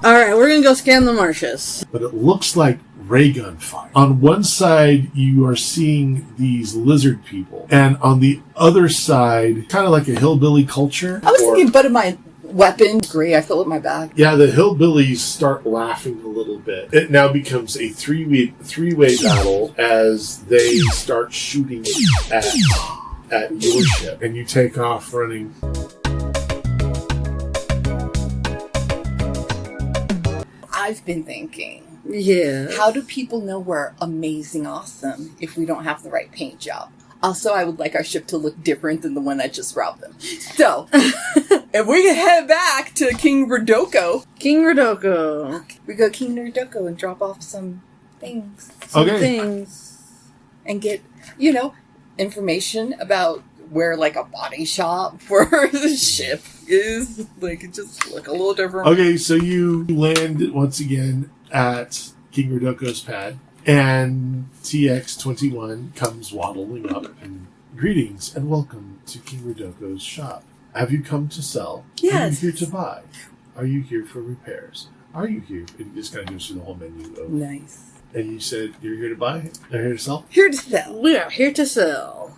Alright, we're gonna go scan the marshes. But it looks like ray gun fire. On one side, you are seeing these lizard people. And on the other side, kind of like a hillbilly culture. I was thinking, but my weapon, gray, I fill up my bag. Yeah, the hillbillies start laughing a little bit. It now becomes a three-way battle as they start shooting at your ship. And you take off running. I've been thinking, Yeah. how do people know we're amazing awesome if we don't have the right paint job? Also, I would like our ship to look different than the one that just robbed them. So, if we can head back to King Rodoko. King Rodoko. We go King Rodoko and drop off some things. Some Okay. things. And get, information about where, like, a body shop for the ship is. Like, it just look a little different. Okay, so you land once again at King Rodoko's pad, and TX-21 comes waddling up, and greetings and welcome to King Rodoko's shop. Have you come to sell? Yes. Are you here to buy? Are you here for repairs? Are you here? And he just kind of goes through the whole menu. Nice. And you said you're here to buy? Or here to sell? Here to sell. We are here to sell.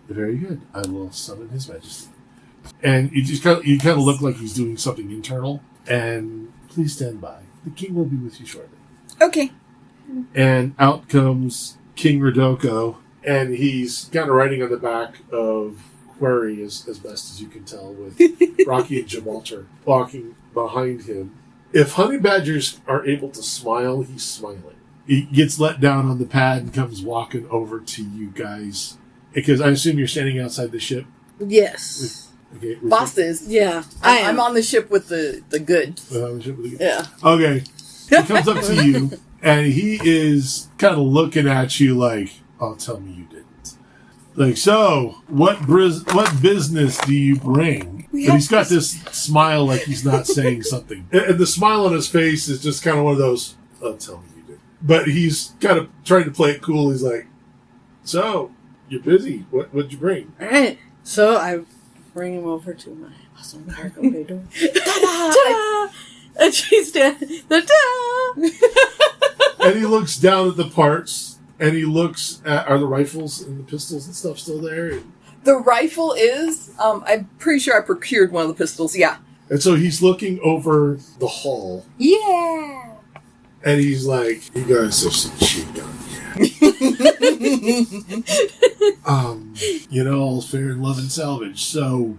Very good. I will summon His Majesty. And you kind of look like he's doing something internal. And please stand by. The king will be with you shortly. Okay. And out comes King Rodoko, and he's kind of riding on the back of Query as best as you can tell, with Rocky and Gibraltar walking behind him. If honey badgers are able to smile, he's smiling. He gets let down on the pad and comes walking over to you guys. Because I assume you're standing outside the ship. Yes. Okay. Bosses. Yeah. I'm on the ship with the goods. Yeah. Okay. He comes up to you, and he is kind of looking at you like, "Oh, tell me you didn't." Like, so what business do you bring? And he's got this smile like he's not saying something, and the smile on his face is just kind of one of those, "Oh, tell me you didn't." But he's kind of trying to play it cool. He's like, "So you're busy? What'd you bring?" Alright. So I bring him over to my awesome cargo bay door. Ta-da! And she's standing. Ta-da! And he looks down at the parts, and he looks at, are the rifles and the pistols and stuff still there? The rifle is, I'm pretty sure I procured one of the pistols, yeah. And so he's looking over the hall, Yeah! and he's like, "You guys have some cheap gun here." All fair and love and salvage. So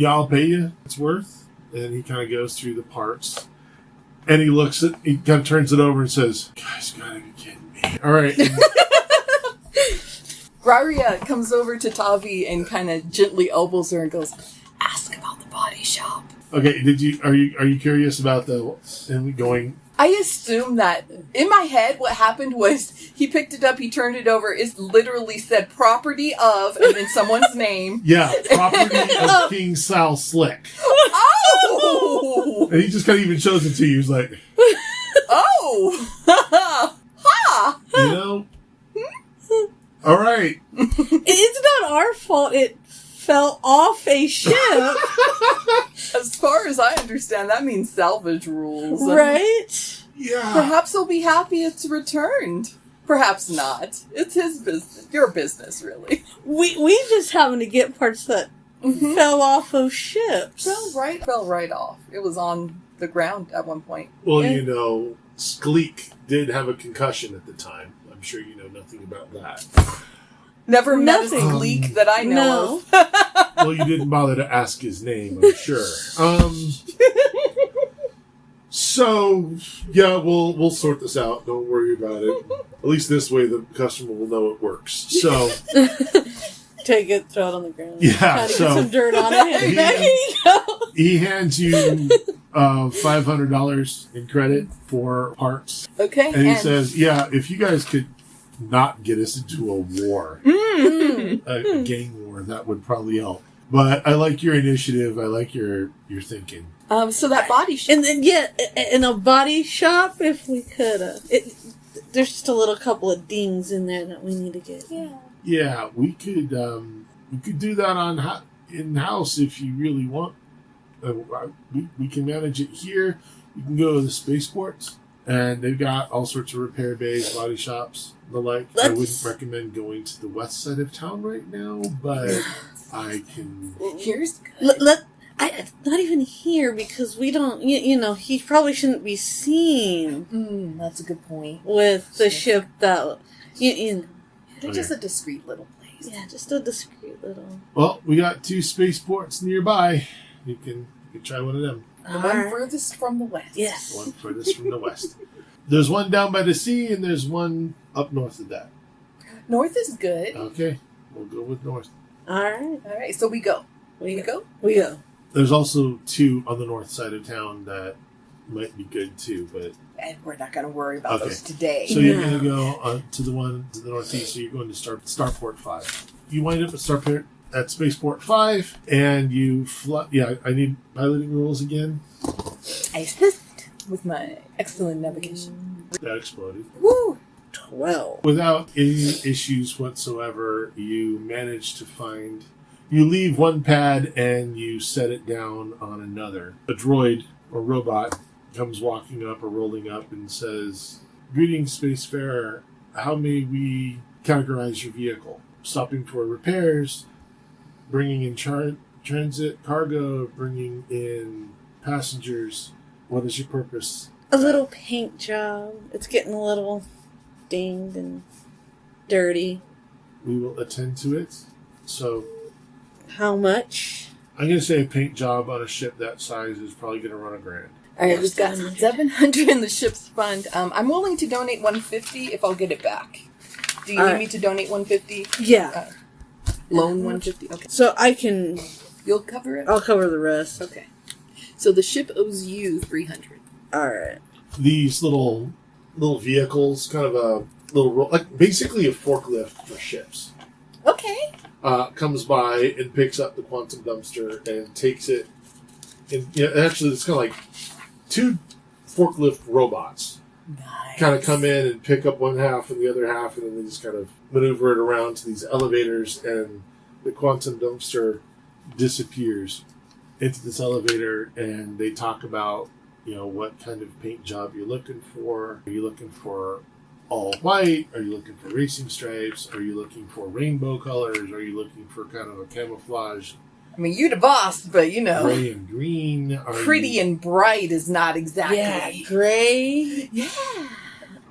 I'll pay you. It's worth. And he kind of goes through the parts, and he kind of turns it over and says, "You guys gotta be kidding me." All right. Grawria comes over to Tavi and kind of gently elbows her and goes, "Ask about the body shop." Okay. Are you curious about him going? I assume that in my head, what happened was he picked it up, he turned it over. It literally said "property of" and then someone's name. Yeah, property of King Sal Slick. Oh! And he just kind of even shows it to you. He's like, Oh! Ha! All right. It's not our fault. It fell off a ship. As far as I understand, that means salvage rules. Right? Yeah. Perhaps he'll be happy it's returned. Perhaps not. It's his business. Your business, really. We just happened to get parts that fell off of ships. Fell right off. It was on the ground at one point. Well, Skleek did have a concussion at the time. I'm sure you know nothing about that. Never met a Nothing. Skleek that I know of. Well, you didn't bother to ask his name, I'm sure. So, yeah, we'll sort this out. Don't worry about it. At least this way the customer will know it works. So, Take it, throw it on the ground. Yeah, Try to so- get some dirt on it. He- There you go. he hands you $500 in credit for parts. Okay. And he says, "Yeah, if you guys could not get us into a war, a gang war, that would probably help. But I like your initiative. I like your thinking." So that body shop. And then, in a body shop, if we could. There's just a little couple of dings in there that we need to get. Yeah, we could do that in house if you really want. we can manage it here. You can go to the spaceport, and they've got all sorts of repair bays, body shops, the like. I wouldn't recommend going to the west side of town right now, but I can. Here's good. Not even here, because we don't. He probably shouldn't be seen. That's a good point. With the ship that. They're just a discreet little place. Yeah, just a discreet little. Well, we got 2 spaceports nearby. You can try one of them. The one furthest from the west. Yes. The one furthest from the west. There's one down by the sea, and there's one up north of that. North is good. Okay, we'll go with north. All right. So we go. We go. There's also 2 on the north side of town that might be good too, but and we're not going to worry about those today. So you're going to go to the one to the northeast. So you're going to Starport 5. You wind up at Spaceport 5, and you fly. Yeah, I need piloting rules again. I assist with my excellent navigation. That exploded. Woo! 12. Without any issues whatsoever, you manage to find. You leave one pad and you set it down on another. A droid or robot comes walking up or rolling up and says, "Greetings, Spacefarer. How may we categorize your vehicle? Stopping for repairs, bringing in transit cargo, bringing in passengers. What is your purpose?" A little paint job. It's getting a little dinged and dirty. We will attend to it. So, how much? I'm going to say a paint job on a ship that size is probably going to run $1,000. All right, we've got 700 in the ship's fund. I'm willing to donate 150 if I'll get it back. Do you need me to donate 150? Yeah. Loan 150. Okay. So I can. You'll cover it. I'll cover the rest. Okay. So the ship owes you 300. All right. These little vehicles, kind of a little, like basically a forklift for ships. Okay. Comes by and picks up the quantum dumpster and takes it. And actually, it's kind of like 2 forklift robots. Nice. Kind of come in and pick up one half and the other half, and then they just kind of maneuver it around to these elevators, and the quantum dumpster disappears into this elevator, and they talk about, what kind of paint job you're looking for. Are you looking for all white? Are you looking for racing stripes? Are you looking for rainbow colors? Are you looking for kind of a camouflage? I mean, you the boss, but gray and green. Pretty and bright is not exactly. Yeah, gray. Yeah.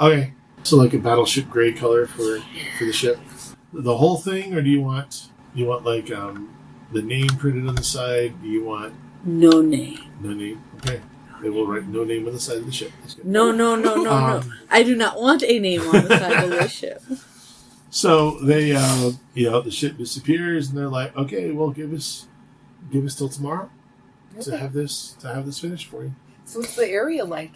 Okay, so like a battleship gray color for the ship. The whole thing, or do you want like the name printed on the side? Do you want no name? No name. Okay, they will write no name on the side of the ship. That's good. No. I do not want a name on the side of the ship. So they, the ship disappears, and they're like, "Okay, well, give us till tomorrow to have this finished for you." So what's the area like?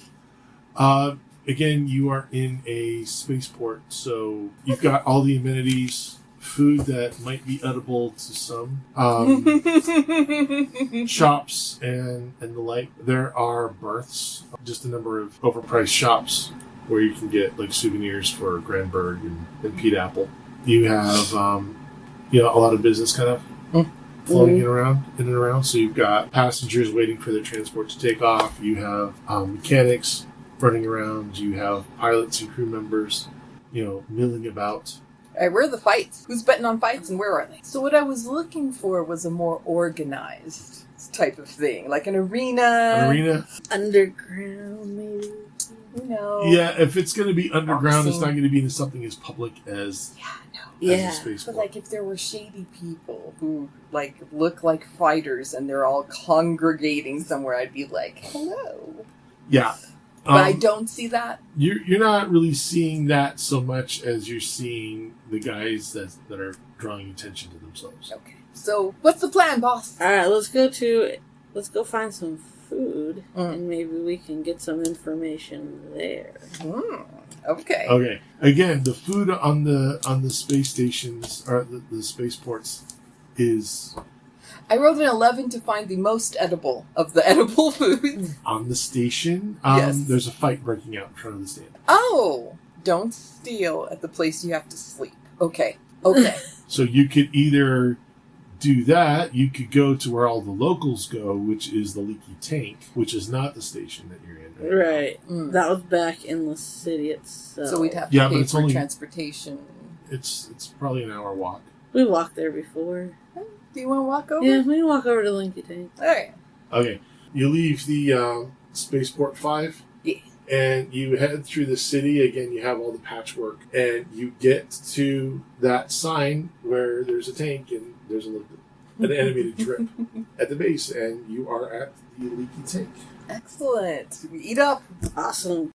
Again, you are in a spaceport, so you've got all the amenities, food that might be edible to some, shops and the like. There are berths, just a number of overpriced shops where you can get like souvenirs for Grandberg and Peatapple. You have, a lot of business kind of floating in and around. So you've got passengers waiting for their transport to take off. You have mechanics running around. You have pilots and crew members, milling about. All right, where are the fights? Who's betting on fights and where are they? So what I was looking for was a more organized type of thing, like an arena. Underground, maybe. Yeah, if it's going to be underground, it's not going to be something as public as Yeah. as a spaceport. But like if there were shady people who look like fighters and they're all congregating somewhere, I'd be like, hello. Yeah. But I don't see that. You're not really seeing that so much as you're seeing the guys that are drawing attention to themselves. Okay. So what's the plan, boss? All right, let's go find some food, and maybe we can get some information there. Okay. Okay. Again, the food on the space stations or the spaceports is. I rolled an 11 to find the most edible of the edible foods. On the station, yes. There's a fight breaking out in front of the stand. Oh! Don't steal at the place you have to sleep. Okay. So you could either do that, you could go to where all the locals go, which is the Leaky Tank, which is not the station that you're in. Right. Mm. That was back in the city itself. So we'd have to Yeah, but pay it's for only- transportation. It's probably an hour walk. We walked there before. Do you want to walk over? Yeah, we can walk over to Linky Tank. All right. Okay, you leave the Spaceport 5. Yeah. And you head through the city. Again, you have all the patchwork. And you get to that sign where there's a tank and there's an animated drip at the base. And you are at the Leaky Tank. Excellent. We eat up. Awesome.